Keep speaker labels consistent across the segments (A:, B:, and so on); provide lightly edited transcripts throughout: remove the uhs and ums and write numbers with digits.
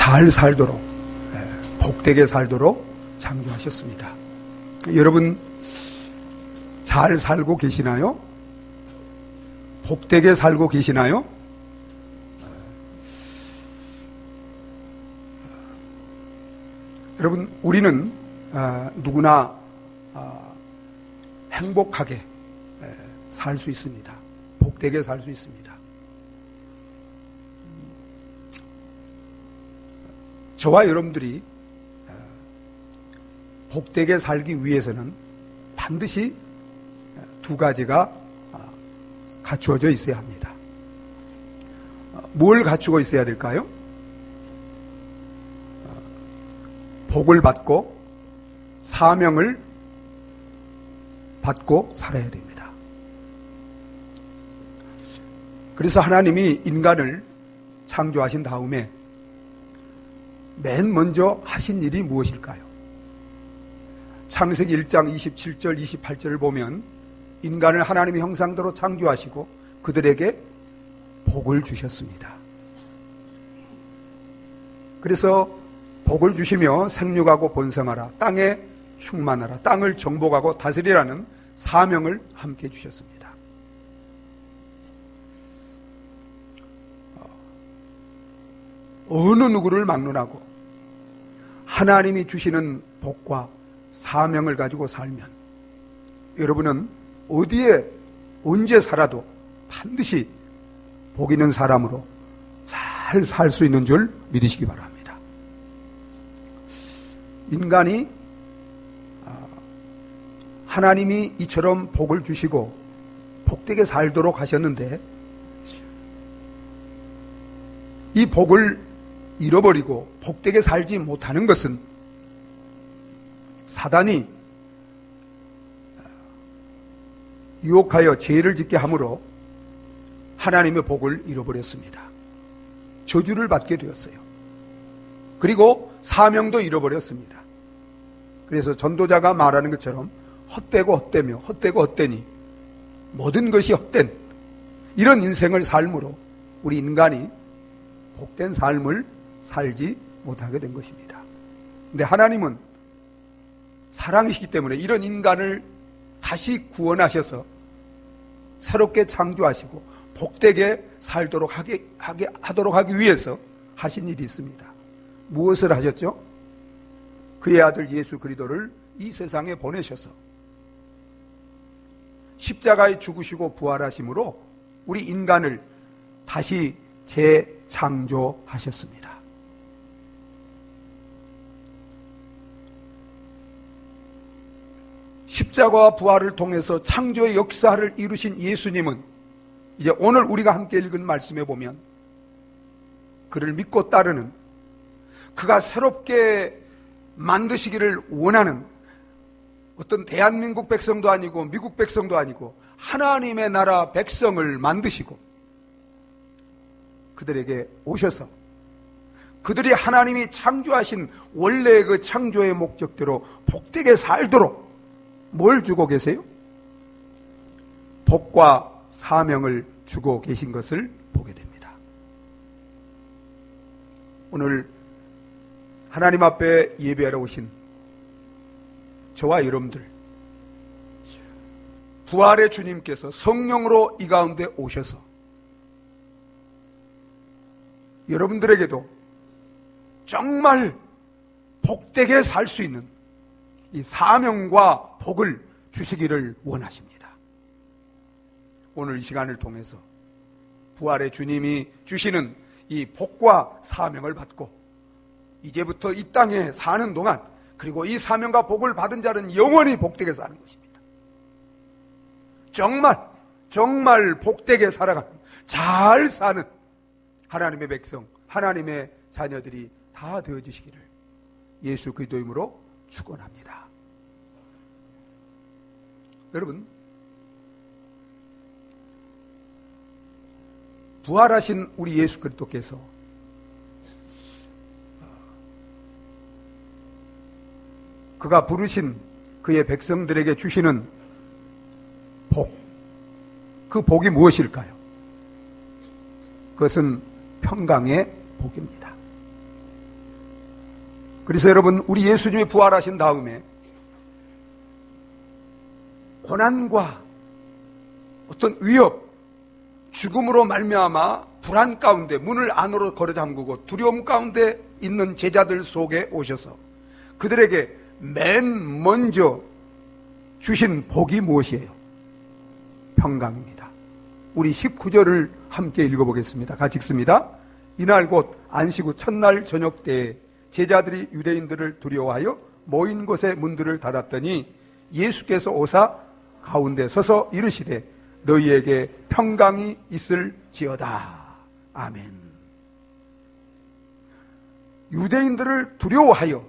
A: 잘 살도록, 복되게 살도록 창조하셨습니다. 여러분, 잘 살고 계시나요? 복되게 살고 계시나요? 여러분, 우리는 누구나 행복하게 살 수 있습니다. 복되게 살 수 있습니다. 저와 여러분들이 복되게 살기 위해서는 반드시 두 가지가 갖추어져 있어야 합니다. 뭘 갖추고 있어야 될까요? 복을 받고 사명을 받고 살아야 됩니다. 그래서 하나님이 인간을 창조하신 다음에 맨 먼저 하신 일이 무엇일까요? 창세기 1장 27절 28절을 보면 인간을 하나님의 형상대로 창조하시고 그들에게 복을 주셨습니다. 그래서 복을 주시며 생육하고 번성하라, 땅에 충만하라, 땅을 정복하고 다스리라는 사명을 함께 주셨습니다. 어느 누구를 막론하고 하나님이 주시는 복과 사명을 가지고 살면 여러분은 어디에 언제 살아도 반드시 복 있는 사람으로 잘 살 수 있는 줄 믿으시기 바랍니다. 인간이 하나님이 이처럼 복을 주시고 복되게 살도록 하셨는데 이 복을 잃어버리고 복되게 살지 못하는 것은 사단이 유혹하여 죄를 짓게 함으로 하나님의 복을 잃어버렸습니다. 저주를 받게 되었어요. 그리고 사명도 잃어버렸습니다. 그래서 전도자가 말하는 것처럼 헛되고 헛되며 헛되고 헛되니 모든 것이 헛된 이런 인생을 삶으로 우리 인간이 복된 삶을 살지 못하게 된 것입니다. 근데 하나님은 사랑이시기 때문에 이런 인간을 다시 구원하셔서 새롭게 창조하시고 복되게 살도록 하도록 하기 위해서 하신 일이 있습니다. 무엇을 하셨죠? 그의 아들 예수 그리스도를 이 세상에 보내셔서 십자가에 죽으시고 부활하심으로 우리 인간을 다시 재창조하셨습니다. 십자가와 부활을 통해서 창조의 역사를 이루신 예수님은 이제 오늘 우리가 함께 읽은 말씀에 보면 그를 믿고 따르는 그가 새롭게 만드시기를 원하는 어떤 대한민국 백성도 아니고 미국 백성도 아니고 하나님의 나라 백성을 만드시고 그들에게 오셔서 그들이 하나님이 창조하신 원래의 그 창조의 목적대로 복되게 살도록 뭘 주고 계세요? 복과 사명을 주고 계신 것을 보게 됩니다. 오늘 하나님 앞에 예배하러 오신 저와 여러분들, 부활의 주님께서 성령으로 이 가운데 오셔서 여러분들에게도 정말 복되게 살 수 있는 이 사명과 복을 주시기를 원하십니다. 오늘 이 시간을 통해서 부활의 주님이 주시는 이 복과 사명을 받고 이제부터 이 땅에 사는 동안 그리고 이 사명과 복을 받은 자는 영원히 복되게 사는 것입니다. 정말 복되게 살아가는 잘 사는 하나님의 백성, 하나님의 자녀들이 다 되어주시기를 예수 그리스도 이름으로 축원합니다. 여러분, 부활하신 우리 예수 그리스도께서 그가 부르신 그의 백성들에게 주시는 복, 그 복이 무엇일까요? 그것은 평강의 복입니다. 그래서 여러분, 우리 예수님이 부활하신 다음에 고난과 어떤 위협, 죽음으로 말미암아 불안 가운데 문을 안으로 걸어 잠그고 두려움 가운데 있는 제자들 속에 오셔서 그들에게 맨 먼저 주신 복이 무엇이에요? 평강입니다. 우리 19절을 함께 읽어보겠습니다. 같이 읽습니다. 이날 곧 안식 후 첫날 저녁 때에 제자들이 유대인들을 두려워하여 모인 곳에 문들을 닫았더니 예수께서 오사 가운데 서서 이르시되 너희에게 평강이 있을지어다. 아멘. 유대인들을 두려워하여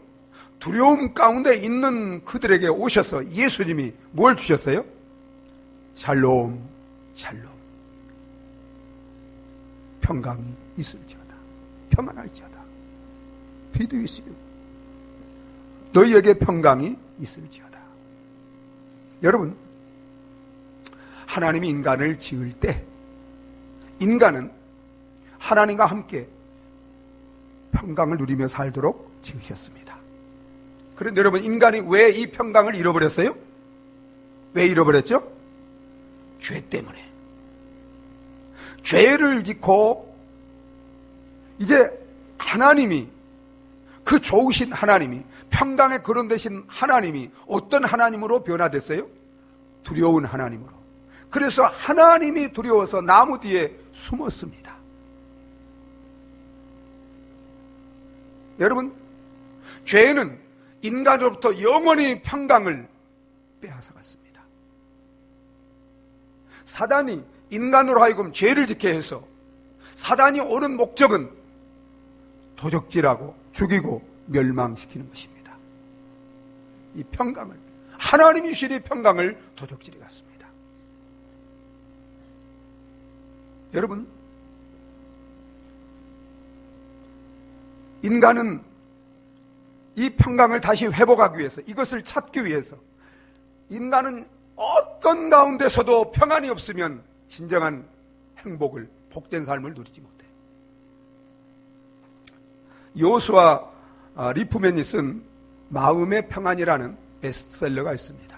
A: 두려움 가운데 있는 그들에게 오셔서 예수님이 뭘 주셨어요? 샬롬, 샬롬. 평강이 있을지어다. 평안할지어다. Be with you. 너희에게 평강이 있을지어다. 여러분, 하나님이 인간을 지을 때 인간은 하나님과 함께 평강을 누리며 살도록 지으셨습니다. 그런데 여러분, 인간이 왜 이 평강을 잃어버렸어요? 왜 잃어버렸죠? 죄 때문에. 죄를 짓고 이제 하나님이, 그 좋으신 하나님이, 평강의 근원 되신 하나님이 어떤 하나님으로 변화됐어요? 두려운 하나님으로. 그래서 하나님이 두려워서 나무 뒤에 숨었습니다. 여러분, 죄는 인간으로부터 영원히 평강을 빼앗아갔습니다. 사단이 인간으로 하여금 죄를 짓게 해서 사단이 오는 목적은 도적질하고 죽이고 멸망시키는 것입니다. 이 평강을, 하나님이 주신 이 평강을 도적질해 갔습니다. 여러분, 인간은 이 평강을 다시 회복하기 위해서, 이것을 찾기 위해서, 인간은 어떤 가운데서도 평안이 없으면 진정한 행복을, 복된 삶을 누리지 못해요. 요수아 리프맨이 쓴 마음의 평안이라는 베스트셀러가 있습니다.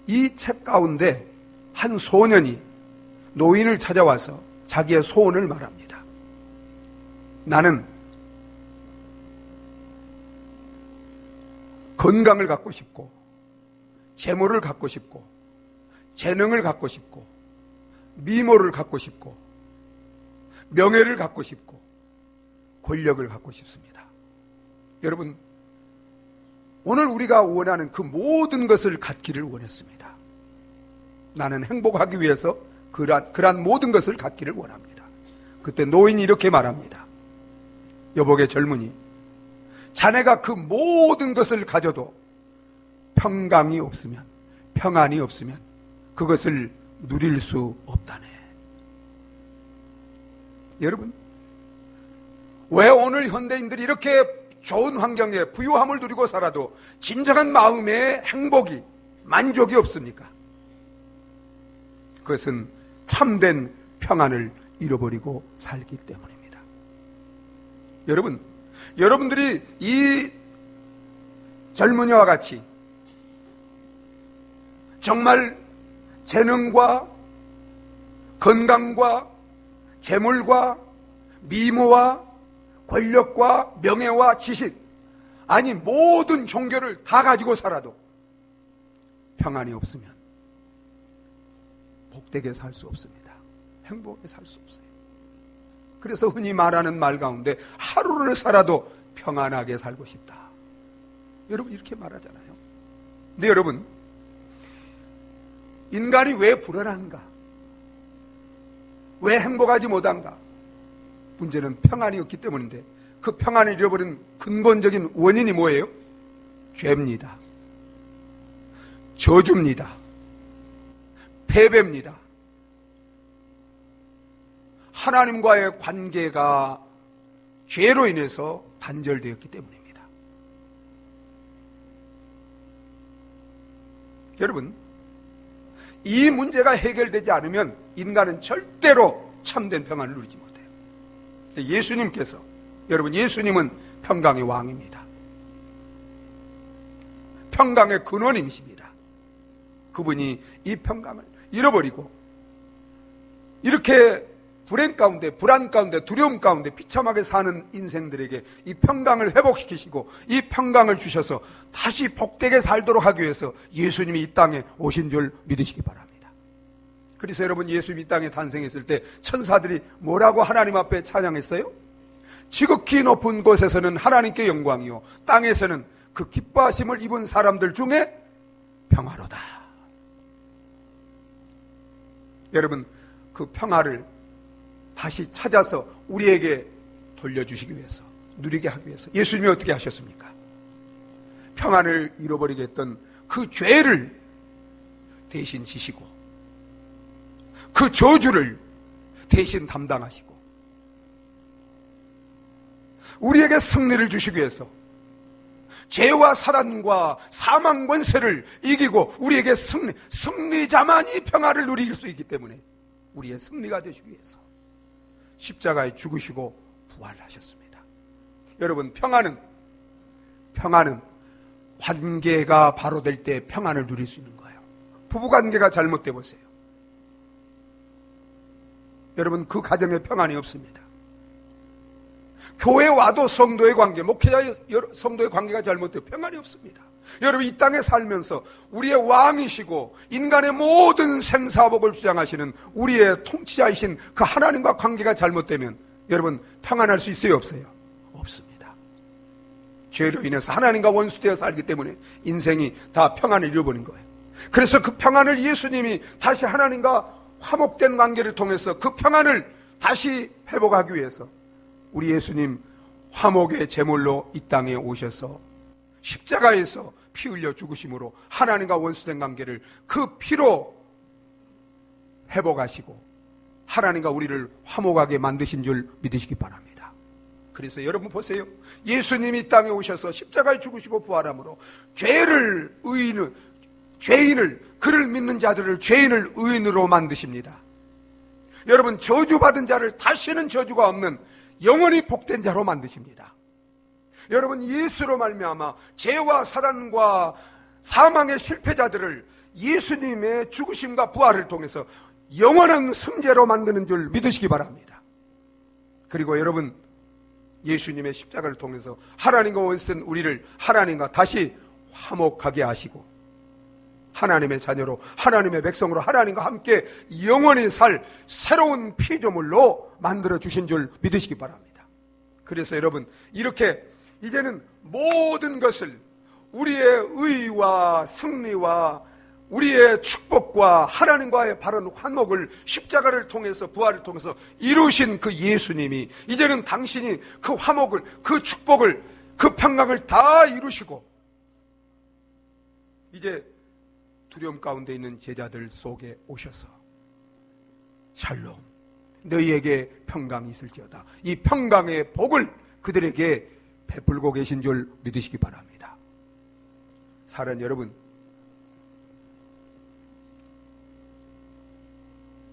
A: 이 책 가운데 한 소년이 노인을 찾아와서 자기의 소원을 말합니다. 나는 건강을 갖고 싶고, 재물을 갖고 싶고, 재능을 갖고 싶고, 미모를 갖고 싶고, 명예를 갖고 싶고, 권력을 갖고 싶습니다. 여러분, 오늘 우리가 원하는 그 모든 것을 갖기를 원했습니다. 나는 행복하기 위해서 그러한 모든 것을 갖기를 원합니다. 그때 노인이 이렇게 말합니다. 여복의 젊은이, 자네가 그 모든 것을 가져도 평강이 없으면, 평안이 없으면 그것을 누릴 수 없다네. 여러분, 왜 오늘 현대인들이 이렇게 좋은 환경에 부유함을 누리고 살아도 진정한 마음의 행복이, 만족이 없습니까? 그것은 참된 평안을 잃어버리고 살기 때문입니다. 여러분, 여러분들이 이 젊은이와 같이 정말 재능과 건강과 재물과 미모와 권력과 명예와 지식, 아니 모든 종교를 다 가지고 살아도 평안이 없으면 복되게 살 수 없습니다. 행복하게 살 수 없어요. 그래서 흔히 말하는 말 가운데 하루를 살아도 평안하게 살고 싶다. 여러분 이렇게 말하잖아요. 근데 여러분, 인간이 왜 불안한가? 왜 행복하지 못한가? 문제는 평안이 없기 때문인데, 그 평안을 잃어버린 근본적인 원인이 뭐예요? 죄입니다. 저주입니다. 패배입니다. 하나님과의 관계가 죄로 인해서 단절되었기 때문입니다. 여러분, 이 문제가 해결되지 않으면 인간은 절대로 참된 평안을 누리지 못해요. 예수님께서, 여러분, 예수님은 평강의 왕입니다. 평강의 근원이십니다. 그분이 이 평강을 잃어버리고 이렇게 불행 가운데, 불안 가운데, 두려움 가운데 비참하게 사는 인생들에게 이 평강을 회복시키시고 이 평강을 주셔서 다시 복되게 살도록 하기 위해서 예수님이 이 땅에 오신 줄 믿으시기 바랍니다. 그래서 여러분, 예수님이 이 땅에 탄생했을 때 천사들이 뭐라고 하나님 앞에 찬양했어요? 지극히 높은 곳에서는 하나님께 영광이요, 땅에서는 그 기뻐하심을 입은 사람들 중에 평화로다. 여러분, 그 평화를 다시 찾아서 우리에게 돌려주시기 위해서, 누리게 하기 위해서 예수님이 어떻게 하셨습니까? 평안을 잃어버리게 했던 그 죄를 대신 지시고 그 저주를 대신 담당하시고 우리에게 승리를 주시기 위해서 죄와 사단과 사망 권세를 이기고 우리에게 승리자만이 평화를 누릴 수 있기 때문에 우리의 승리가 되시기 위해서 십자가에 죽으시고 부활하셨습니다. 여러분, 평안은 관계가 바로 될 때 평안을 누릴 수 있는 거예요. 부부관계가 잘못돼 보세요. 여러분, 그 가정에 평안이 없습니다. 교회 와도 성도의 관계, 목회자 성도의 관계가 잘못되어 평안이 없습니다. 여러분, 이 땅에 살면서 우리의 왕이시고 인간의 모든 생사복을 주장하시는 우리의 통치자이신 그 하나님과 관계가 잘못되면 여러분, 평안할 수 있어요, 없어요? 없습니다. 죄로 인해서 하나님과 원수되어 살기 때문에 인생이 다 평안을 잃어버린 거예요. 그래서 그 평안을 예수님이 다시 하나님과 화목된 관계를 통해서 그 평안을 다시 회복하기 위해서 우리 예수님 화목의 제물로 이 땅에 오셔서 십자가에서 피 흘려 죽으심으로 하나님과 원수된 관계를 그 피로 회복하시고 하나님과 우리를 화목하게 만드신 줄 믿으시기 바랍니다. 그래서 여러분 보세요. 예수님이 이 땅에 오셔서 십자가에 죽으시고 부활함으로 죄인을 그를 믿는 자들을 죄인을 의인으로 만드십니다. 여러분, 저주받은 자를 다시는 저주가 없는 영원히 복된 자로 만드십니다. 여러분, 예수로 말미암아 죄와 사단과 사망의 실패자들을 예수님의 죽으심과 부활을 통해서 영원한 승자로 만드는 줄 믿으시기 바랍니다. 그리고 여러분, 예수님의 십자가를 통해서 하나님과 원수된 우리를 하나님과 다시 화목하게 하시고 하나님의 자녀로, 하나님의 백성으로 하나님과 함께 영원히 살 새로운 피조물로 만들어 주신 줄 믿으시기 바랍니다. 그래서 여러분, 이렇게 이제는 모든 것을 우리의 의와 승리와 우리의 축복과 하나님과의 바른 화목을 십자가를 통해서, 부활을 통해서 이루신 그 예수님이 이제는 당신이 그 화목을, 그 축복을, 그 평강을 다 이루시고 이제 두려움 가운데 있는 제자들 속에 오셔서 샬롬, 너희에게 평강이 있을지어다, 이 평강의 복을 그들에게 베풀고 계신 줄 믿으시기 바랍니다. 사랑하는 여러분,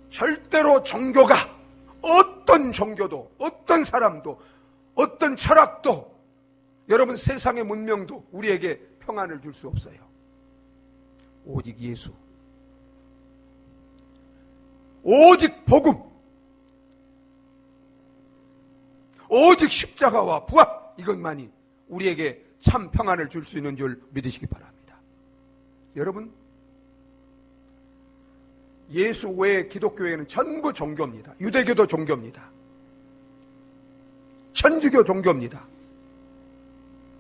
A: 절대로 종교가, 어떤 종교도, 어떤 사람도, 어떤 철학도, 여러분 세상의 문명도 우리에게 평안을 줄 수 없어요. 오직 예수, 오직 복음, 오직 십자가와 부활, 이것만이 우리에게 참 평안을 줄 수 있는 줄 믿으시기 바랍니다. 여러분, 예수 외의 기독교회는 전부 종교입니다. 유대교도 종교입니다. 천주교 종교입니다.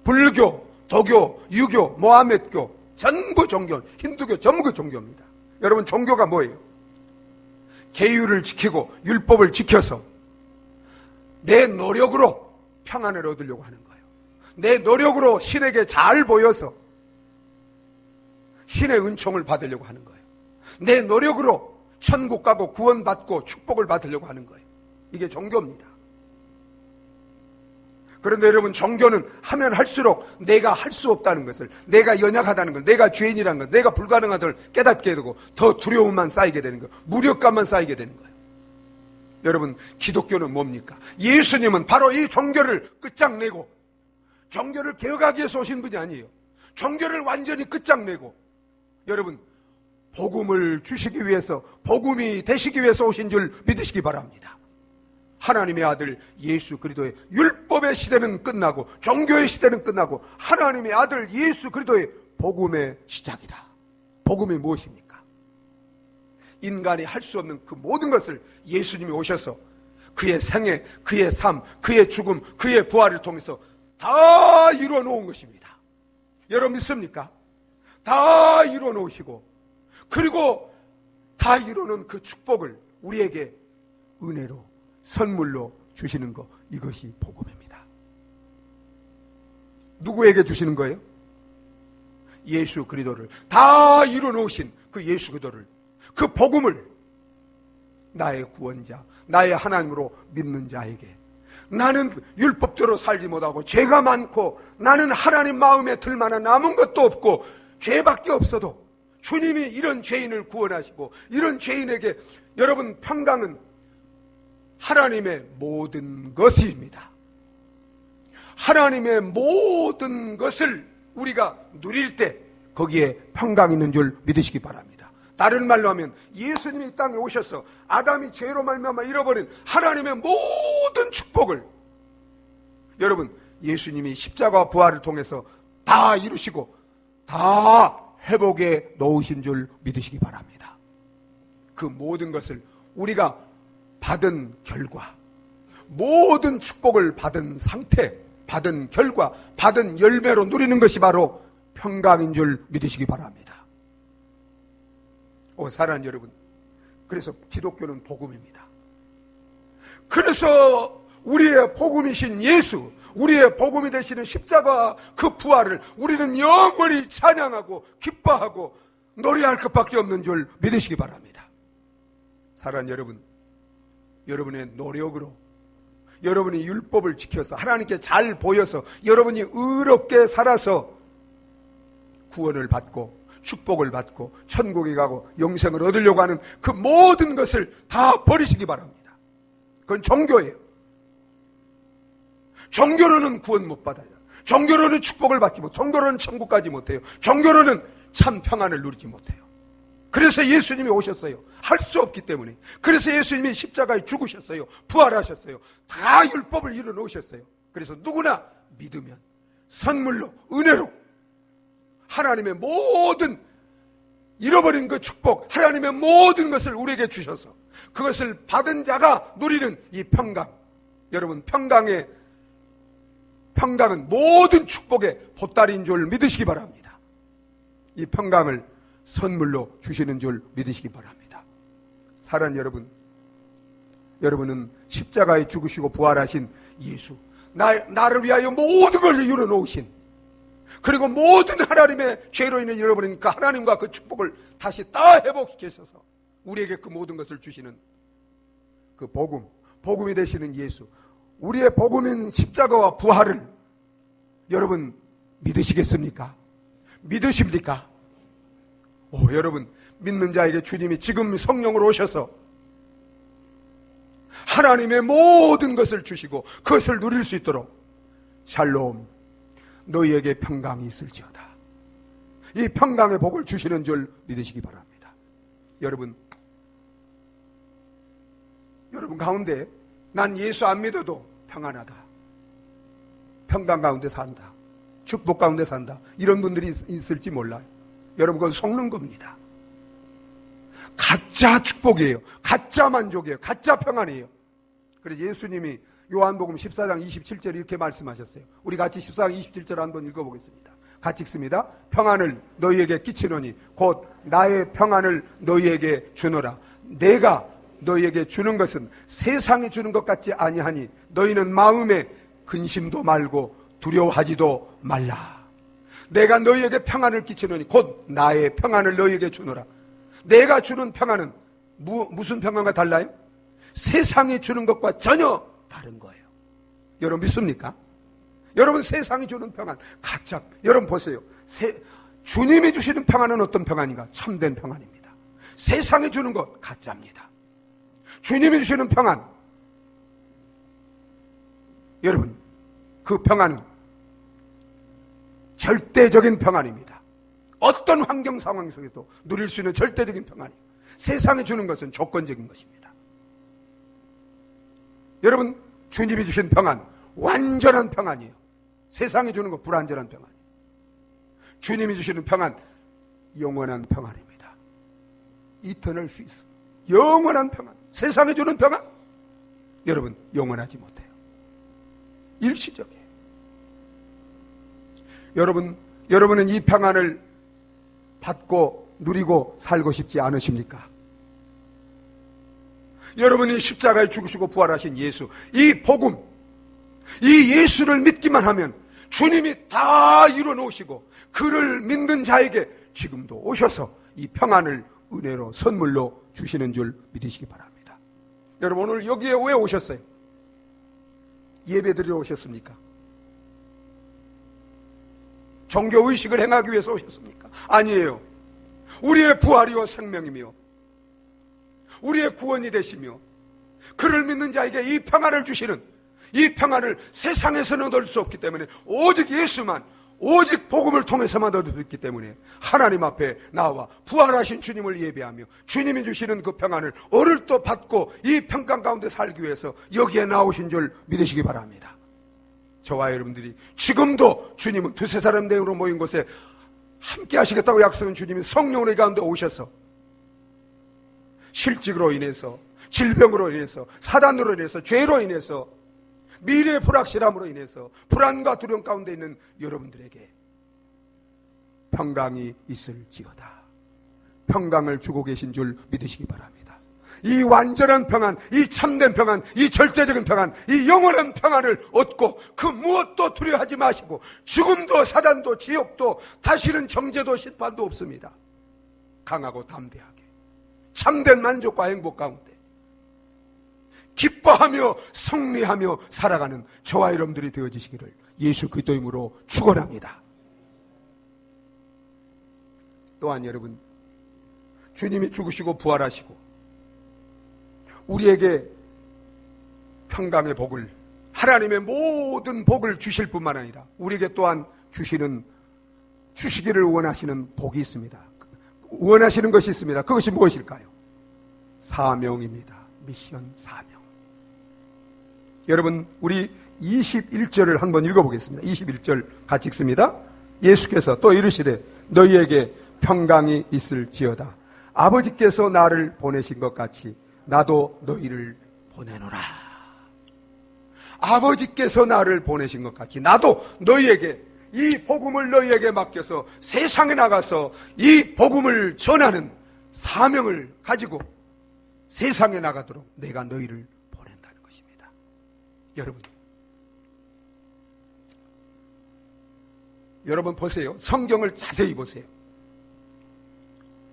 A: 불교, 도교, 유교, 모하메드교 전부 종교, 힌두교 전부 종교입니다. 여러분, 종교가 뭐예요? 계율을 지키고 율법을 지켜서 내 노력으로 평안을 얻으려고 하는 거예요. 내 노력으로 신에게 잘 보여서 신의 은총을 받으려고 하는 거예요. 내 노력으로 천국 가고 구원받고 축복을 받으려고 하는 거예요. 이게 종교입니다. 그런데 여러분, 종교는 하면 할수록 내가 할 수 없다는 것을, 내가 연약하다는 것, 내가 죄인이라는 것, 내가 불가능한 것을 깨닫게 되고 더 두려움만 쌓이게 되는 거예요. 무력감만 쌓이게 되는 거예요. 여러분, 기독교는 뭡니까? 예수님은 바로 이 종교를 끝장내고 종교를 개혁하기 위해서 오신 분이 아니에요. 종교를 완전히 끝장내고 여러분 복음을 주시기 위해서, 복음이 되시기 위해서 오신 줄 믿으시기 바랍니다. 하나님의 아들 예수 그리스도의 율법의 시대는 끝나고 종교의 시대는 끝나고 하나님의 아들 예수 그리스도의 복음의 시작이다. 복음이 무엇입니까? 인간이 할 수 없는 그 모든 것을 예수님이 오셔서 그의 생애, 그의 삶, 그의 죽음, 그의 부활을 통해서 다 이루어 놓은 것입니다. 여러분 믿습니까? 다 이루어 놓으시고 그리고 다 이루어 놓은 그 축복을 우리에게 은혜로 선물로 주시는 것, 이것이 복음입니다. 누구에게 주시는 거예요? 예수 그리스도를, 다 이루어 놓으신 그 예수 그리스도를, 그 복음을 나의 구원자, 나의 하나님으로 믿는 자에게, 나는 율법대로 살지 못하고 죄가 많고 나는 하나님 마음에 들 만한 남은 것도 없고 죄밖에 없어도 주님이 이런 죄인을 구원하시고 이런 죄인에게, 여러분 평강은 하나님의 모든 것입니다. 하나님의 모든 것을 우리가 누릴 때 거기에 평강이 있는 줄 믿으시기 바랍니다. 다른 말로 하면 예수님이 이 땅에 오셔서 아담이 죄로 말미암아 잃어버린 하나님의 모든 축복을 여러분 예수님이 십자가 부활을 통해서 다 이루시고 다 회복에 넣으신 줄 믿으시기 바랍니다. 그 모든 것을 우리가 받은 결과, 모든 축복을 받은 상태, 받은 결과, 받은 열매로 누리는 것이 바로 평강인 줄 믿으시기 바랍니다. 사랑하는 여러분, 그래서 기독교는 복음입니다. 그래서 우리의 복음이신 예수, 우리의 복음이 되시는 십자가 그 부활을 우리는 영원히 찬양하고 기뻐하고 노래할 것밖에 없는 줄 믿으시기 바랍니다. 사랑하는 여러분, 여러분의 노력으로, 여러분이 율법을 지켜서 하나님께 잘 보여서 여러분이 의롭게 살아서 구원을 받고 축복을 받고 천국에 가고 영생을 얻으려고 하는 그 모든 것을 다 버리시기 바랍니다. 그건 종교예요. 종교로는 구원 못 받아요. 종교로는 축복을 받지 못, 종교로는 천국 가지 못해요. 종교로는 참 평안을 누리지 못해요. 그래서 예수님이 오셨어요. 할 수 없기 때문에. 그래서 예수님이 십자가에 죽으셨어요. 부활하셨어요. 다 율법을 이루어 놓으셨어요. 그래서 누구나 믿으면 선물로, 은혜로 하나님의 모든 잃어버린 그 축복, 하나님의 모든 것을 우리에게 주셔서 그것을 받은 자가 누리는 이 평강, 여러분 평강은 모든 축복의 보따리인 줄 믿으시기 바랍니다. 이 평강을 선물로 주시는 줄 믿으시기 바랍니다. 사랑하는 여러분, 여러분은 십자가에 죽으시고 부활하신 예수, 나를 위하여 모든 것을 이루어 놓으신, 그리고 모든 하나님의 죄로 인해 잃어버린 그 하나님과 그 축복을 다시 다 회복시켜서 우리에게 그 모든 것을 주시는 그 복음이 되시는 예수, 우리의 복음인 십자가와 부활을 여러분 믿으시겠습니까? 믿으십니까? 여러분 믿는 자에게 주님이 지금 성령으로 오셔서 하나님의 모든 것을 주시고 그것을 누릴 수 있도록 샬롬, 너희에게 평강이 있을지어다, 이 평강의 복을 주시는 줄 믿으시기 바랍니다. 여러분 가운데 난 예수 안 믿어도 평안하다, 평강 가운데 산다, 축복 가운데 산다, 이런 분들이 있을지 몰라요. 여러분 그건 속는 겁니다. 가짜 축복이에요. 가짜 만족이에요. 가짜 평안이에요. 그래서 예수님이 요한복음 14장 27절 이렇게 말씀하셨어요. 우리 같이 14장 27절 한번 읽어보겠습니다. 같이 읽습니다. 평안을 너희에게 끼치노니 곧 나의 평안을 너희에게 주노라. 내가 너희에게 주는 것은 세상이 주는 것 같지 아니하니 너희는 마음에 근심도 말고 두려워하지도 말라. 내가 너희에게 평안을 끼치노니 곧 나의 평안을 너희에게 주노라. 내가 주는 평안은 무슨 평안과 달라요? 세상이 주는 것과 전혀 다른 거예요. 여러분 믿습니까? 여러분 세상이 주는 평안 가짜. 여러분 보세요. 주님이 주시는 평안은 어떤 평안인가? 참된 평안입니다. 세상이 주는 것 가짜입니다. 주님이 주시는 평안, 여러분 그 평안은 절대적인 평안입니다. 어떤 환경 상황 속에도 누릴 수 있는 절대적인 평안이에요. 세상에 주는 것은 조건적인 것입니다. 여러분, 주님이 주신 평안, 완전한 평안이에요. 세상에 주는 것 불완전한 평안이에요. 주님이 주시는 평안, 영원한 평안입니다. Eternal peace, 영원한 평안. 세상에 주는 평안, 여러분, 영원하지 못해요. 일시적이에요. 여러분은 이 평안을 받고 누리고 살고 싶지 않으십니까? 여러분이 십자가에 죽으시고 부활하신 예수, 이 복음, 이 예수를 믿기만 하면 주님이 다 이루어놓으시고 그를 믿는 자에게 지금도 오셔서 이 평안을 은혜로 선물로 주시는 줄 믿으시기 바랍니다. 여러분, 오늘 여기에 왜 오셨어요? 예배드리러 오셨습니까? 종교의식을 행하기 위해서 오셨습니까? 아니에요. 우리의 부활이요 생명이며 우리의 구원이 되시며 그를 믿는 자에게 이 평안을 주시는, 이 평안을 세상에서는 얻을 수 없기 때문에 오직 예수만, 오직 복음을 통해서만 얻을 수 있기 때문에 하나님 앞에 나와 부활하신 주님을 예배하며 주님이 주시는 그 평안을 오늘 또 받고 이 평강 가운데 살기 위해서 여기에 나오신 줄 믿으시기 바랍니다. 저와 여러분들이 지금도 주님은 두세 사람 내으로 모인 곳에 함께 하시겠다고 약속한 주님이 성령으로 이 가운데 오셔서 실직으로 인해서, 질병으로 인해서, 사단으로 인해서, 죄로 인해서, 미래의 불확실함으로 인해서 불안과 두려움 가운데 있는 여러분들에게 평강이 있을지어다. 평강을 주고 계신 줄 믿으시기 바랍니다. 이 완전한 평안, 이 참된 평안, 이 절대적인 평안, 이 영원한 평안을 얻고 그 무엇도 두려워하지 마시고 죽음도 사단도 지옥도 다시는 정죄도 심판도 없습니다. 강하고 담대하게 참된 만족과 행복 가운데 기뻐하며 승리하며 살아가는 저와 여러분들이 되어지시기를 예수 그리스도의 이름으로 축원합니다. 또한 여러분, 주님이 죽으시고 부활하시고 우리에게 평강의 복을, 하나님의 모든 복을 주실 뿐만 아니라 우리에게 또한 주시기를 원하시는 복이 있습니다. 원하시는 것이 있습니다. 그것이 무엇일까요? 사명입니다. 미션, 사명. 여러분, 우리 21절을 한번 읽어보겠습니다. 21절 같이 읽습니다. 예수께서 또 이르시되 너희에게 평강이 있을지어다. 아버지께서 나를 보내신 것 같이 나도 너희를 보내노라. 아버지께서 나를 보내신 것 같이 나도 너희에게, 이 복음을 너희에게 맡겨서 세상에 나가서 이 복음을 전하는 사명을 가지고 세상에 나가도록 내가 너희를 보낸다는 것입니다. 여러분 보세요. 성경을 자세히 보세요.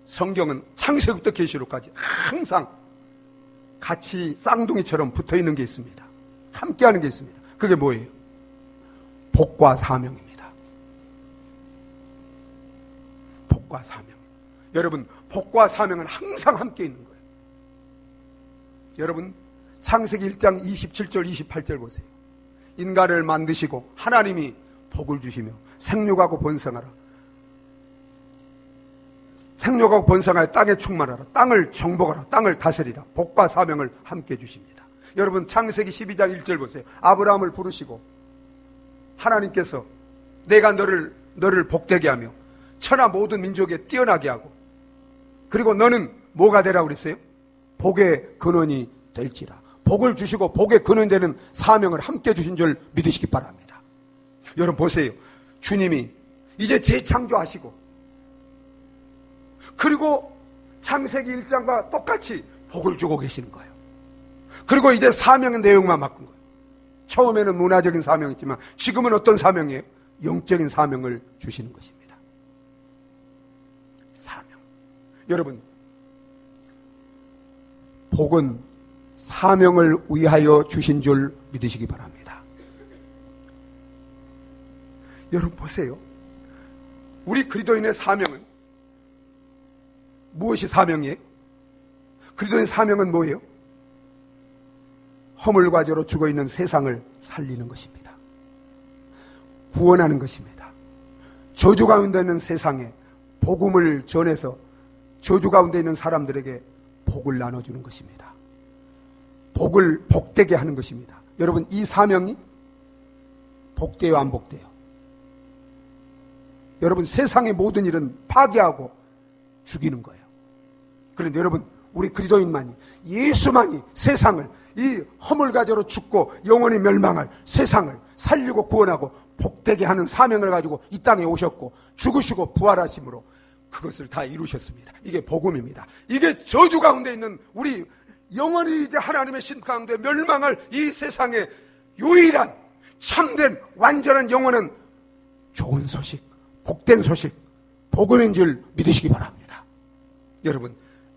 A: 성경은 창세기부터 계시록까지 항상 같이 쌍둥이처럼 붙어있는 게 있습니다. 함께하는 게 있습니다. 그게 뭐예요? 복과 사명입니다. 복과 사명. 여러분, 복과 사명은 항상 함께 있는 거예요. 여러분, 창세기 1장 27절 28절 보세요. 인간을 만드시고 하나님이 복을 주시며 생육하고 번성하라. 생육하고 번성하여 땅에 충만하라. 땅을 정복하라. 땅을 다스리라. 복과 사명을 함께 주십니다. 여러분, 창세기 12장 1절 보세요. 아브라함을 부르시고 하나님께서 내가 너를 복되게 하며 천하 모든 민족에 뛰어나게 하고, 그리고 너는 뭐가 되라고 그랬어요? 복의 근원이 될지라. 복을 주시고 복의 근원이 되는 사명을 함께 주신 줄 믿으시기 바랍니다. 여러분 보세요. 주님이 이제 재창조하시고, 그리고 창세기 1장과 똑같이 복을 주고 계시는 거예요. 그리고 이제 사명의 내용만 바꾼 거예요. 처음에는 문화적인 사명이지만 지금은 어떤 사명이에요? 영적인 사명을 주시는 것입니다. 사명. 여러분, 복은 사명을 위하여 주신 줄 믿으시기 바랍니다. 여러분 보세요. 우리 그리스도인의 사명은 무엇이 사명이에요? 그리스도인의 사명은 뭐예요? 허물과 죄로 죽어있는 세상을 살리는 것입니다. 구원하는 것입니다. 저주 가운데 있는 세상에 복음을 전해서 저주 가운데 있는 사람들에게 복을 나눠주는 것입니다. 복을 복되게 하는 것입니다. 여러분, 이 사명이 복돼요, 안 복돼요? 여러분, 세상의 모든 일은 파괴하고 죽이는 거예요. 그런데 여러분, 우리 그리스도인만이, 예수만이 세상을, 이 허물가지로 죽고 영원히 멸망할 세상을 살리고 구원하고 복되게 하는 사명을 가지고 이 땅에 오셨고 죽으시고 부활하심으로 그것을 다 이루셨습니다. 이게 복음입니다. 이게 저주 가운데 있는 우리 영원히 이제 하나님의 심판 가운데 멸망할 이 세상의 유일한 참된 완전한 영혼은 좋은 소식, 복된 소식, 복음인 줄 믿으시기 바랍니다. 여러분,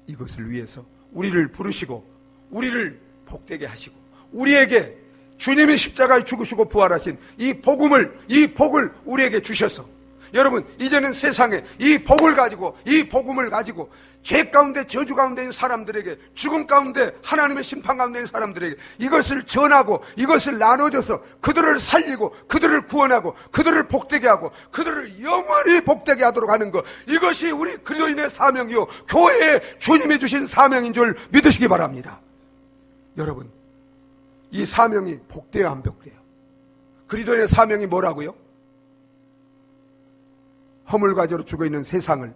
A: 이것을 위해서 우리를 부르시고 우리를 복되게 하시고 우리에게 주님이 십자가에 죽으시고 부활하신 이 복을 우리에게 주셔서 여러분, 이제는 세상에 이 복을 가지고, 이 복음을 가지고 죄 가운데 저주 가운데 있는 사람들에게, 죽음 가운데 하나님의 심판 가운데 있는 사람들에게 이것을 전하고 이것을 나눠줘서 그들을 살리고 그들을 구원하고 그들을 복되게 하고 그들을 영원히 복되게 하도록 하는 것, 이것이 우리 그리스도인의 사명이요 교회에 주님이 주신 사명인 줄 믿으시기 바랍니다. 여러분, 이 사명이 복돼요, 안 복돼요? 그리스도인의 사명이 뭐라고요? 허물가지로 죽어있는 세상을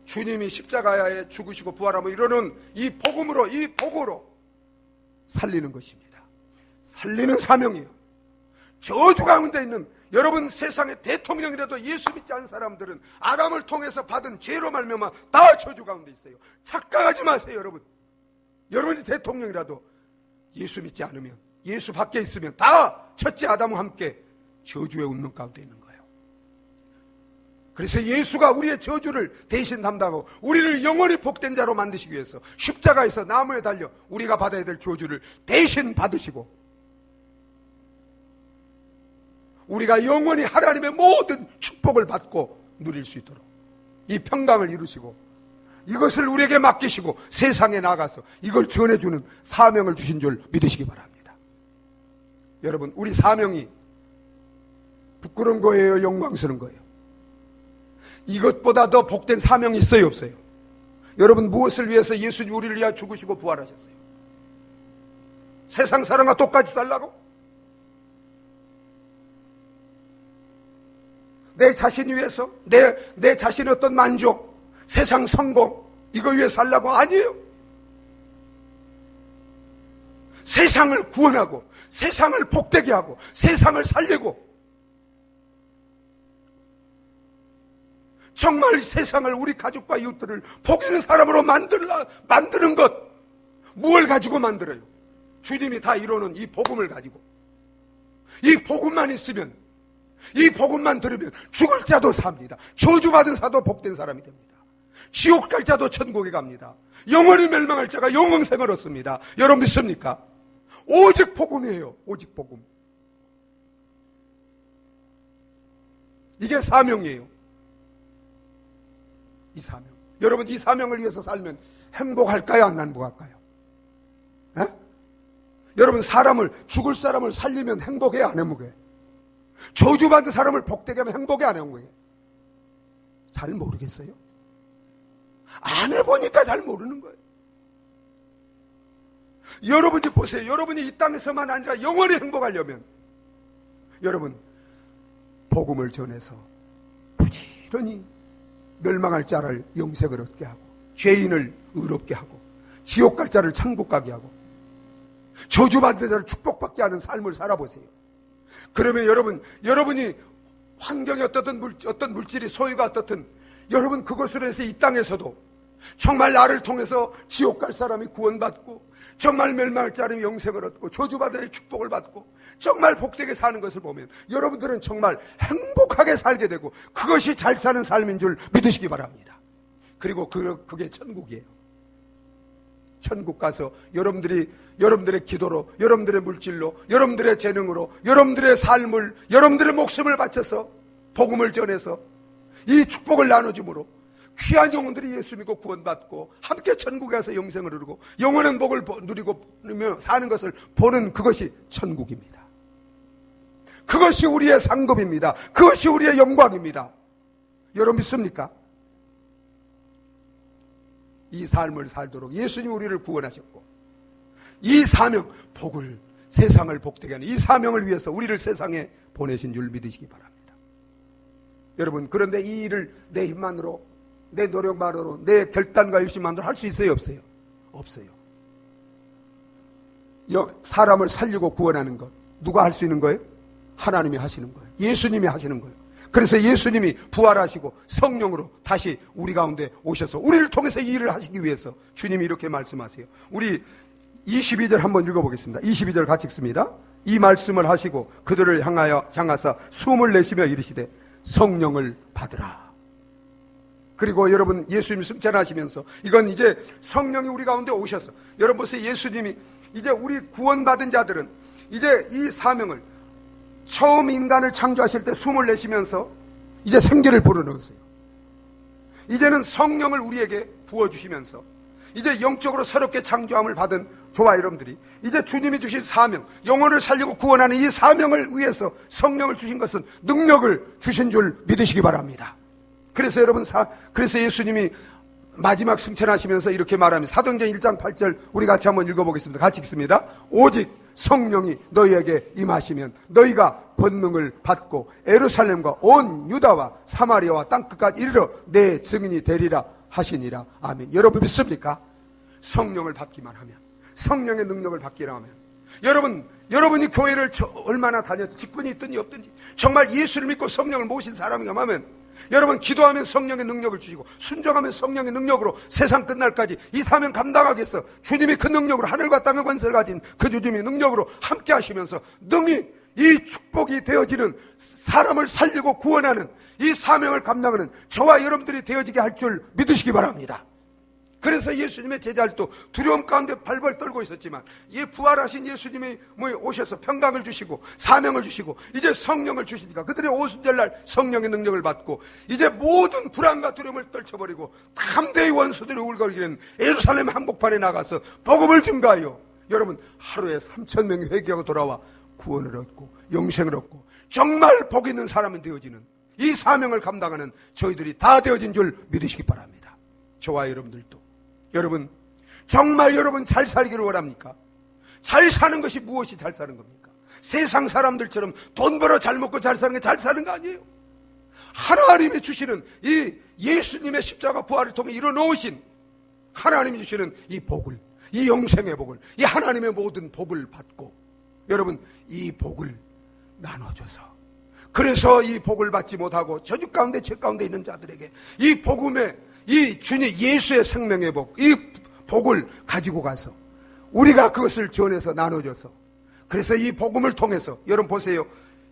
A: 주님이 십자가에 죽으시고 부활하며 이루는 이 복음으로, 이 복으로 살리는 것입니다. 살리는 사명이에요. 저주 가운데 있는 여러분, 세상의 대통령이라도 예수 믿지 않은 사람들은 아담을 통해서 받은 죄로 말미암아 다 저주 가운데 있어요. 착각하지 마세요. 여러분, 여러분이 대통령이라도 예수 믿지 않으면, 예수 밖에 있으면 다 첫째 아담과 함께 저주의 운명 가운데 있는 거예요. 그래서 예수가 우리의 저주를 대신 담당하고 우리를 영원히 복된 자로 만드시기 위해서 십자가에서 나무에 달려 우리가 받아야 될 저주를 대신 받으시고 우리가 영원히 하나님의 모든 축복을 받고 누릴 수 있도록 이 평강을 이루시고 이것을 우리에게 맡기시고 세상에 나가서 이걸 전해주는 사명을 주신 줄 믿으시기 바랍니다. 여러분, 우리 사명이 부끄러운 거예요, 영광스러운 거예요? 이것보다 더 복된 사명이 있어요, 없어요? 여러분, 무엇을 위해서 예수님 우리를 위하여 죽으시고 부활하셨어요? 세상 사람과 똑같이 살라고? 내 자신 위해서? 내 자신의 어떤 만족, 세상 성공, 이거 위해 살라고? 아니에요. 세상을 구원하고 세상을 복되게 하고 세상을 살리고 정말 세상을, 우리 가족과 이웃들을 복 있는 사람으로 만드는 것, 무엇을 가지고 만들어요? 주님이 다 이루는 이 복음을 가지고, 이 복음만 있으면, 이 복음만 들으면 죽을 자도 삽니다. 저주받은 자도 복된 사람이 됩니다. 지옥 갈 자도 천국에 갑니다. 영원히 멸망할 자가 영원생을 얻습니다. 여러분 믿습니까? 오직 복음이에요. 오직 복음. 이게 사명이에요. 이 사명. 여러분, 이 사명을 위해서 살면 행복할까요, 안 행복할까요? 에? 여러분, 죽을 사람을 살리면 행복해요, 안 행복해? 저주받은 사람을 복되게 하면 행복해, 안 행복해? 잘 모르겠어요? 안 해보니까 잘 모르는 거예요. 여러분이 보세요. 여러분이 이 땅에서만 아니라 영원히 행복하려면 여러분, 복음을 전해서 부지런히 멸망할 자를 영생을 얻게 하고 죄인을 의롭게 하고 지옥 갈 자를 천국 가게 하고 저주받는 자를 축복받게 하는 삶을 살아보세요. 그러면 여러분이 환경이 어떤 물질이 소유가 어떻든 여러분 그것으로 해서 이 땅에서도 정말 나를 통해서 지옥 갈 사람이 구원받고 정말 멸망할 자람이 영생을 얻고 저주받은 축복을 받고 정말 복되게 사는 것을 보면 여러분들은 정말 행복하게 살게 되고 그것이 잘 사는 삶인 줄 믿으시기 바랍니다. 그리고 그게 천국이에요. 천국 가서 여러분들의 기도로, 여러분들의 물질로, 여러분들의 재능으로, 여러분들의 삶을, 여러분들의 목숨을 바쳐서 복음을 전해서 이 축복을 나눠줌으로 귀한 영혼들이 예수 믿고 구원받고 함께 천국에 가서 영생을 이루고 영원한 복을 누리고 사는 것을 보는 그것이 천국입니다. 그것이 우리의 상급입니다. 그것이 우리의 영광입니다. 여러분 믿습니까? 이 삶을 살도록 예수님이 우리를 구원하셨고, 이 사명, 복을, 세상을 복되게 하는 이 사명을 위해서 우리를 세상에 보내신 줄 믿으시기 바랍니다. 여러분, 그런데 이 일을 내 힘만으로, 내 노력만으로, 내 결단과 열심만으로 할 수 있어요, 없어요? 없어요. 사람을 살리고 구원하는 것, 누가 할 수 있는 거예요? 하나님이 하시는 거예요. 예수님이 하시는 거예요. 그래서 예수님이 부활하시고 성령으로 다시 우리 가운데 오셔서 우리를 통해서 이 일을 하시기 위해서 주님이 이렇게 말씀하세요. 우리 22절 한번 읽어보겠습니다. 22절 같이 읽습니다. 이 말씀을 하시고 그들을 향하사 숨을 내쉬며 이르시되 성령을 받으라. 그리고 여러분, 예수님이 승천하시면서 이건 이제 성령이 우리 가운데 오셔서, 여러분 보세요. 예수님이 이제 우리 구원받은 자들은 이제 이 사명을, 처음 인간을 창조하실 때 숨을 내쉬면서 이제 생기를 불어넣으세요. 이제는 성령을 우리에게 부어주시면서 이제 영적으로 새롭게 창조함을 받은 저와 여러분들이 이제 주님이 주신 사명, 영혼을 살리고 구원하는 이 사명을 위해서 성령을 주신 것은 능력을 주신 줄 믿으시기 바랍니다. 그래서 여러분, 그래서 예수님이 마지막 승천하시면서 이렇게 말합니다. 사도행전 1장 8절 우리 같이 한번 읽어보겠습니다. 같이 읽습니다. 오직 성령이 너희에게 임하시면 너희가 권능을 받고 예루살렘과 온 유다와 사마리아와 땅끝까지 이르러 내 증인이 되리라 하시니라. 아멘. 여러분 믿습니까? 성령을 받기만 하면, 성령의 능력을 받기만 하면, 여러분이 교회를 얼마나 다녔든지, 직분이 있든지 없든지, 정말 예수를 믿고 성령을 모신 사람이라면 하면, 여러분 기도하면 성령의 능력을 주시고 순종하면 성령의 능력으로 세상 끝날까지 이 사명 감당하겠어. 주님이 그 능력으로, 하늘과 땅의 권세를 가진 그 주님의 능력으로 함께 하시면서 능히 이 축복이 되어지는, 사람을 살리고 구원하는 이 사명을 감당하는 저와 여러분들이 되어지게 할 줄 믿으시기 바랍니다. 그래서 예수님의 제자들도 두려움 가운데 발벌 떨고 있었지만, 이 부활하신 예수님이 오셔서 평강을 주시고 사명을 주시고 이제 성령을 주시니까 그들의 오순절날 성령의 능력을 받고 이제 모든 불안과 두려움을 떨쳐버리고 담대히 원수들이 울거리는 예루살렘 한복판에 나가서 복음을 증가하여 여러분 하루에 3,000명이 회개하고 돌아와 구원을 얻고 영생을 얻고 정말 복 있는 사람이 되어지는 이 사명을 감당하는 저희들이 다 되어진 줄 믿으시기 바랍니다. 저와 여러분들도. 여러분, 정말 여러분 잘 살기를 원합니까? 잘 사는 것이 무엇이 잘 사는 겁니까? 세상 사람들처럼 돈 벌어 잘 먹고 잘 사는 게 잘 사는 거 아니에요. 하나님이 주시는 이 예수님의 십자가 부활을 통해 이뤄놓으신 하나님이 주시는 이 복을, 이 영생의 복을, 이 하나님의 모든 복을 받고 여러분 이 복을 나눠줘서, 그래서 이 복을 받지 못하고 저주 가운데 죄 가운데 있는 자들에게 이 복음의, 이 주님 예수의 생명의 복, 이 복을 가지고 가서 우리가 그것을 전해서 나눠줘서, 그래서 이 복음을 통해서 여러분 보세요.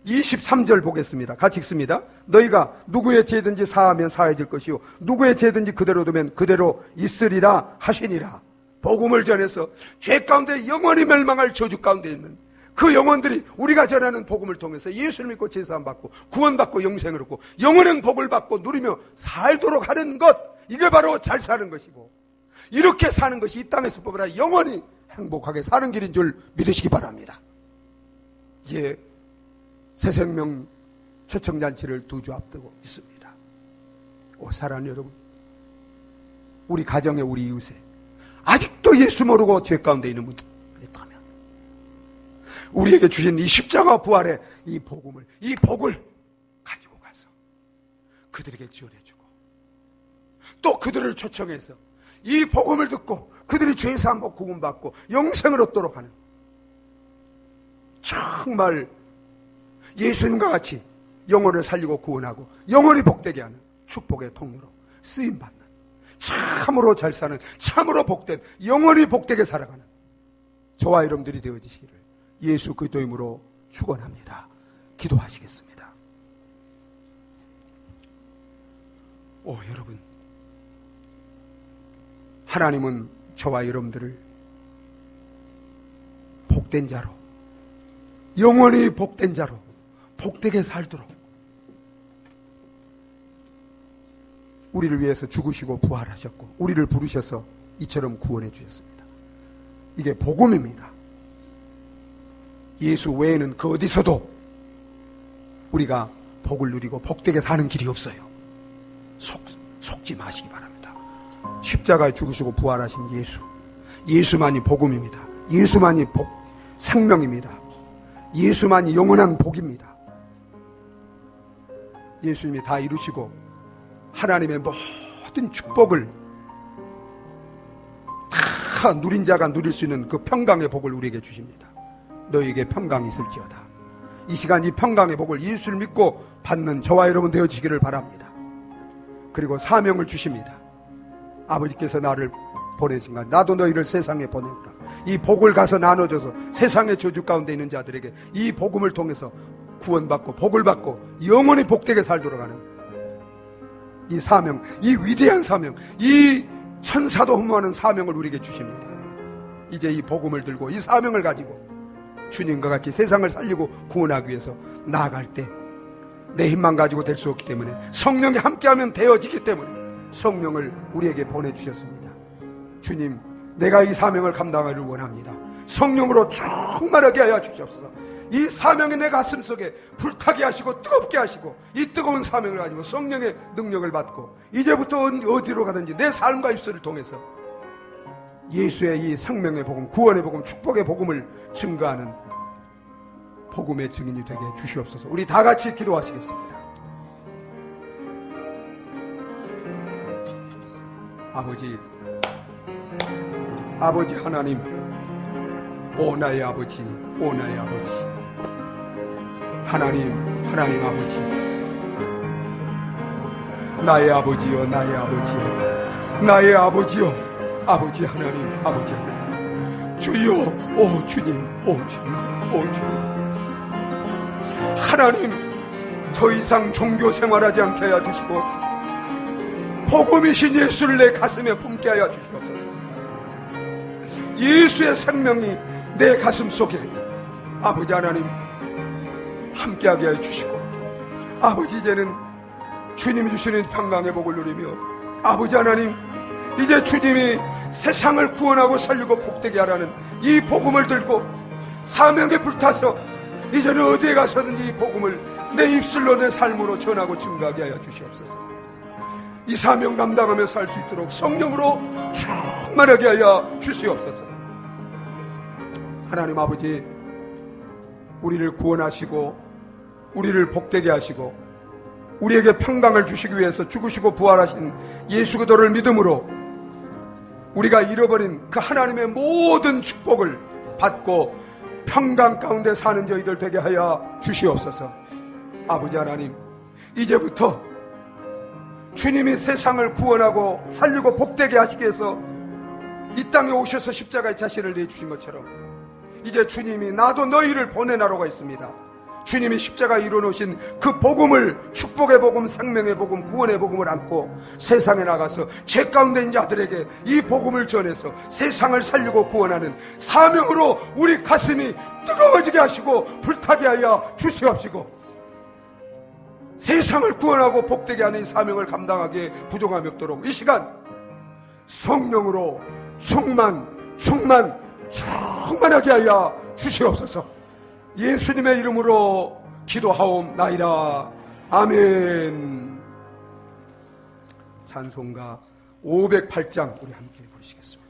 A: 23절 보겠습니다. 같이 읽습니다. 너희가 누구의 죄든지 사하면 사해질 것이요 누구의 죄든지 그대로 두면 그대로 있으리라 하시니라. 복음을 전해서 죄 가운데 영원히 멸망할 저주 가운데 있는 그 영혼들이 우리가 전하는 복음을 통해서 예수를 믿고 제사함 받고 구원받고 영생을 얻고 영원한 복을 받고 누리며 살도록 하는 것, 이게 바로 잘 사는 것이고, 이렇게 사는 것이 이 땅에서 보라 영원히 행복하게 사는 길인 줄 믿으시기 바랍니다. 이제 새생명 초청잔치를 2주 앞두고 있습니다. 사랑하는 여러분, 우리 가정에, 우리 이웃에 아직도 예수 모르고 죄 가운데 있는 분들 있다면 우리에게 주신 이 십자가 부활의 이 복음을, 이 복을 가지고 가서 그들에게 지원해주고 또 그들을 초청해서 이 복음을 듣고 그들이 죄사함 받고 구원받고 영생을 얻도록 하는, 정말 예수님과 같이 영혼을 살리고 구원하고 영혼이 복되게 하는 축복의 통로로 쓰임받는, 참으로 잘 사는, 참으로 복된, 영혼이 복되게 살아가는 저와 여러분들이 되어지시기를 예수 그리스도 이름으로 축원합니다. 기도하시겠습니다. 여러분, 하나님은 저와 여러분들을 복된 자로, 영원히 복된 자로 복되게 살도록 우리를 위해서 죽으시고 부활하셨고 우리를 부르셔서 이처럼 구원해 주셨습니다. 이게 복음입니다. 예수 외에는 그 어디서도 우리가 복을 누리고 복되게 사는 길이 없어요. 속지 마시기 바랍니다. 십자가에 죽으시고 부활하신 예수, 예수만이 복음입니다. 예수만이 생명입니다. 예수만이 영원한 복입니다. 예수님이 다 이루시고 하나님의 모든 축복을 다 누린 자가 누릴 수 있는 그 평강의 복을 우리에게 주십니다. 너희에게 평강이 있을지어다. 이 시간 이 평강의 복을 예수를 믿고 받는 저와 여러분 되어지기를 바랍니다. 그리고 사명을 주십니다. 아버지께서 나를 보내신 것, 나도 너희를 세상에 보내노라. 이 복을 가서 나눠줘서 세상의 저주 가운데 있는 자들에게 이 복음을 통해서 구원받고 복을 받고 영원히 복되게 살도록 하는 이 사명, 이 위대한 사명, 이 천사도 흠모하는 사명을 우리에게 주십니다. 이제 이 복음을 들고 이 사명을 가지고 주님과 같이 세상을 살리고 구원하기 위해서 나아갈 때 내 힘만 가지고 될 수 없기 때문에 성령이 함께하면 되어지기 때문에 성령을 우리에게 보내주셨습니다. 주님, 내가 이 사명을 감당하기를 원합니다. 성령으로 충만하게 하여 주시옵소서. 이 사명이 내 가슴 속에 불타게 하시고 뜨겁게 하시고 이 뜨거운 사명을 가지고 성령의 능력을 받고 이제부터 어디로 가든지 내 삶과 입술을 통해서 예수의 이 생명의 복음, 구원의 복음, 축복의 복음을 증거하는 복음의 증인이 되게 주시옵소서. 우리 다 같이 기도하시겠습니다. 아버지 하나님, 오 나의 아버지, 오 나의 아버지, 하나님 아버지, 나의 아버지여, 나의 아버지여, 나의 아버지여, 아버지 하나님, 아버지 하나님, 주여, 오 주님, 오 주님, 오 주님, 하나님, 더 이상 종교 생활하지 않게 하여 주시고 복음이신 예수를 내 가슴에 품게 하여 주시옵소서. 예수의 생명이 내 가슴 속에 아버지 하나님 함께하게 하여 주시고, 아버지 이제는 주님이 주시는 평강의 복을 누리며, 아버지 하나님 이제 주님이 세상을 구원하고 살리고 복되게 하라는 이 복음을 들고 사명에 불타서 이제는 어디에 가서든지 이 복음을 내 입술로 내 삶으로 전하고 증거하게 하여 주시옵소서. 이 사명 감당하며 살 수 있도록 성령으로 충만하게 하여 주시옵소서. 하나님 아버지, 우리를 구원하시고 우리를 복되게 하시고 우리에게 평강을 주시기 위해서 죽으시고 부활하신 예수 그리스도를 믿음으로 우리가 잃어버린 그 하나님의 모든 축복을 받고 평강 가운데 사는 저희들 되게 하여 주시옵소서. 아버지 하나님, 이제부터 주님이 세상을 구원하고 살리고 복되게 하시기 위해서 이 땅에 오셔서 십자가의 자신을 내주신 것처럼 이제 주님이 나도 너희를 보내나라고 했습니다. 주님이 십자가에 이루어놓으신 그 복음을, 축복의 복음, 생명의 복음, 구원의 복음을 안고 세상에 나가서 죄 가운데 있는 자들에게 이 복음을 전해서 세상을 살리고 구원하는 사명으로 우리 가슴이 뜨거워지게 하시고 불타게 하여 주시옵시고, 세상을 구원하고 복되게 하는 이 사명을 감당하기에 부족함이 없도록 이 시간 성령으로 충만하게 하여 주시옵소서. 예수님의 이름으로 기도하옵나이다. 아멘. 찬송가 508장 우리 함께 부르시겠습니다.